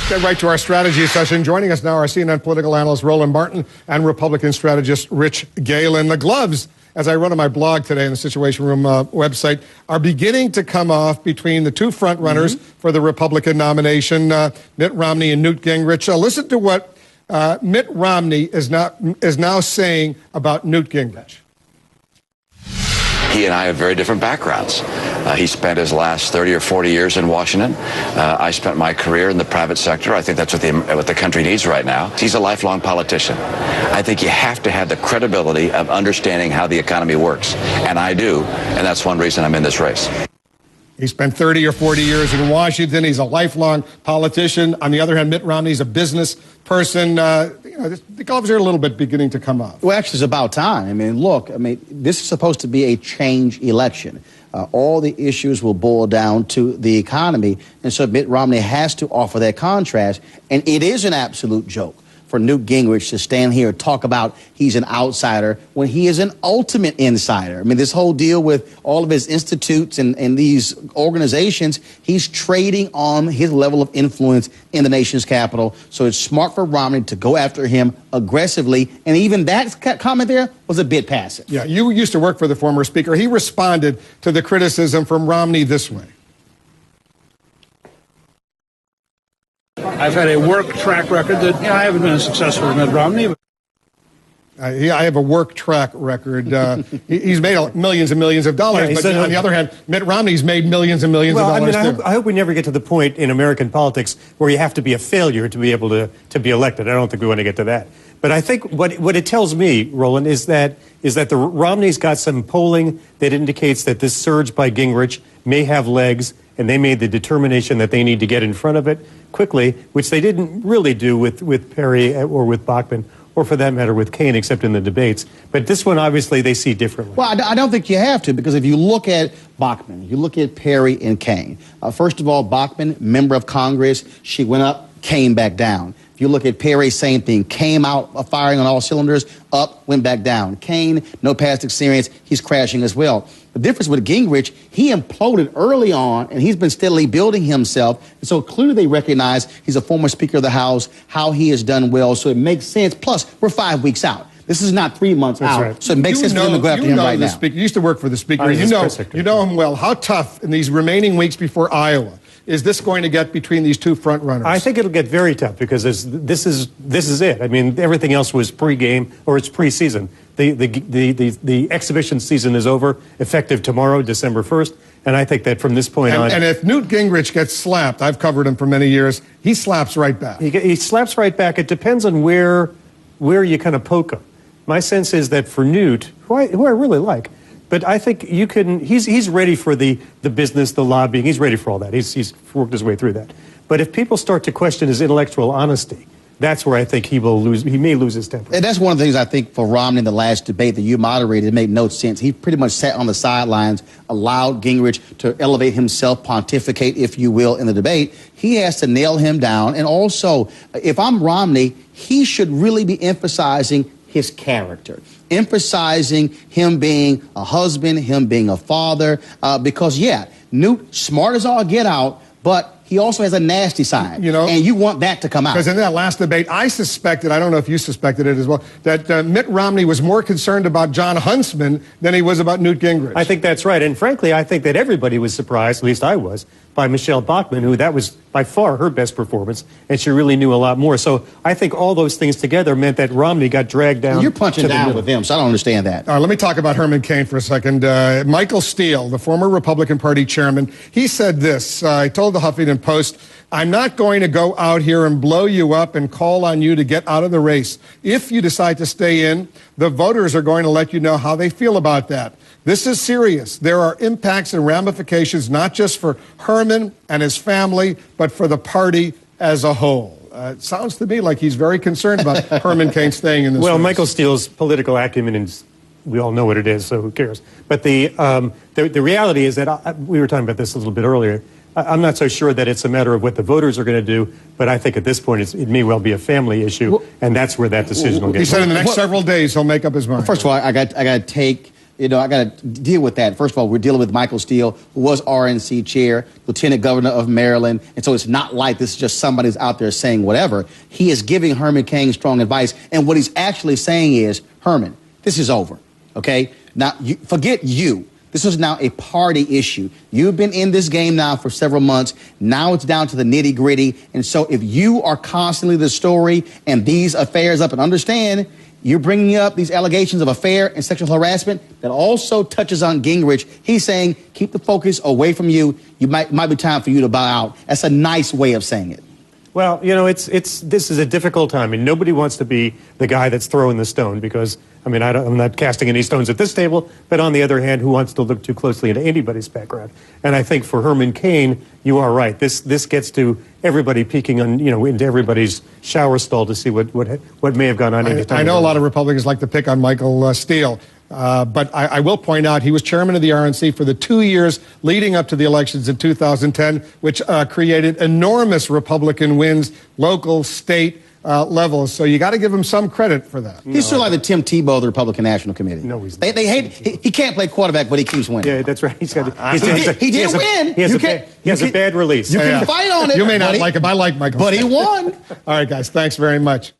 Get right to our strategy session. Joining us now are CNN political analyst Roland Martin and Republican strategist Rich Galen. The gloves, as I wrote on my blog today in the Situation Room website, are beginning to come off between the two front runners for the Republican nomination, Mitt Romney and Newt Gingrich. Listen to what Mitt Romney is now saying about Newt Gingrich. He and I have very different backgrounds. He spent his last 30 or 40 years in Washington. I spent my career in the private sector. I think that's what the country needs right now. He's a lifelong politician. I think you have to have the credibility of understanding how the economy works. And I do. And that's one reason I'm in this race. He spent 30 or 40 years in Washington. He's a lifelong politician. On the other hand, Mitt Romney's a business person. The gloves are a little bit beginning to come up. Well, actually, it's about time. I mean, look, this is supposed to be a change election. All the issues will boil down to the economy. And so Mitt Romney has to offer that contrast. And it is an absolute joke for Newt Gingrich to stand here and talk about he's an outsider when he is an ultimate insider. I mean, this whole deal with all of his institutes and these organizations, he's trading on his level of influence in the nation's capital. So it's smart for Romney to go after him aggressively. And even that comment there was a bit passive. Yeah, you used to work for the former speaker. He responded to the criticism from Romney this way. I've had a work track record that, I haven't been as successful as Mitt Romney. I have a work track record. He's made millions and millions of dollars, but on the other hand, Mitt Romney's made millions and millions of dollars. I hope we never get to the point in American politics where you have to be a failure to be able to be elected. I don't think we want to get to that. But I think what it tells me, Roland, is that the Romney's got some polling that indicates that this surge by Gingrich may have legs, and they made the determination that they need to get in front of it quickly, which they didn't really do with Perry or with Bachmann, or for that matter with Cain, except in the debates. But this one, obviously, they see differently. Well, I don't think you have to, because if you look at Bachmann, you look at Perry and Cain. First of all, Bachmann, member of Congress, she went up, came back down. If you look at Perry, same thing. Came out firing on all cylinders, up, went back down. Cain, no past experience, he's crashing as well. The difference with Gingrich, he imploded early on, and he's been steadily building himself. And so clearly they recognize he's a former Speaker of the House, how he has done well. So it makes sense. Plus, we're 5 weeks out. This is not 3 months out. Right. So it makes sense for them to go after him right now. You used to work for the Speaker. You know him well. How tough in these remaining weeks before Iowa is this going to get between these two front runners? I think it'll get very tough, because this is it. I mean, everything else was pre-game, or it's preseason. The exhibition season is over, effective tomorrow, December 1st. And I think that from this point on... And if Newt Gingrich gets slapped, I've covered him for many years, he slaps right back. He slaps right back. It depends on where you kind of poke him. My sense is that for Newt, who I really like, but I think you can... He's ready for the business, the lobbying. He's ready for all that. He's worked his way through that. But if people start to question his intellectual honesty, that's where I think he will lose. He may lose his temper. And that's one of the things I think for Romney in the last debate that you moderated, it made no sense. He pretty much sat on the sidelines, allowed Gingrich to elevate himself, pontificate, if you will, in the debate. He has to nail him down. And also, if I'm Romney, he should really be emphasizing his character, emphasizing him being a husband, him being a father, because, Newt, smart as all get out, but he also has a nasty side, and you want that to come out. Because in that last debate, I suspected, I don't know if you suspected it as well, that Mitt Romney was more concerned about John Huntsman than he was about Newt Gingrich. I think that's right. And frankly, I think that everybody was surprised, at least I was, by Michelle Bachmann, who that was by far her best performance, and she really knew a lot more. So I think all those things together meant that Romney got dragged down. You're punching down with them, so I don't understand that. Let me talk about Herman Cain for a second. Michael Steele, the former Republican Party chairman, he said this. He told the Huffington Post, "I'm not going to go out here and blow you up and call on you to get out of the race. If you decide to stay in, the voters are going to let you know how they feel about that. This is serious. There are impacts and ramifications not just for Herman and his family, but for the party as a whole." It sounds to me like he's very concerned about Herman Cain staying in this race. Michael Steele's political acumen is, we all know what it is, so who cares? But the reality is that we were talking about this a little bit earlier. I'm not so sure that it's a matter of what the voters are going to do, but I think at this point it may well be a family issue, and that's where that decision will get. He said in the next several days he'll make up his mind. First of all, I got to take I got to deal with that. First of all, we're dealing with Michael Steele, who was RNC chair, Lieutenant Governor of Maryland, and so it's not like this is just somebody who's out there saying whatever. He is giving Herman Cain strong advice, and what he's actually saying is, Herman, this is over, okay? Now, forget you. This is now a party issue. You've been in this game now for several months. Now it's down to the nitty-gritty. And so if you are constantly the story and these affairs up, and understand, you're bringing up these allegations of affair and sexual harassment that also touches on Gingrich. He's saying, keep the focus away from you. It might be time for you to bow out. That's a nice way of saying it. Well, this is a difficult time, and nobody wants to be the guy that's throwing the stone because, I mean, I'm not casting any stones at this table, but on the other hand, who wants to look too closely into anybody's background? And I think for Herman Cain, you are right. This gets to everybody peeking on, into everybody's shower stall to see what may have gone on. I know a lot of Republicans like to pick on Michael Steele. But I will point out he was chairman of the RNC for the 2 years leading up to the elections in 2010, which created enormous Republican wins, local, state levels. So you got to give him some credit for that. He's sort of like the Tim Tebow of the Republican National Committee. No, he's not. They hate. He can't play quarterback, but he keeps winning. Yeah, that's right. He did win. He has a bad release. You can fight on it. You may not like him. I like Michael. But he won. All right, guys. Thanks very much.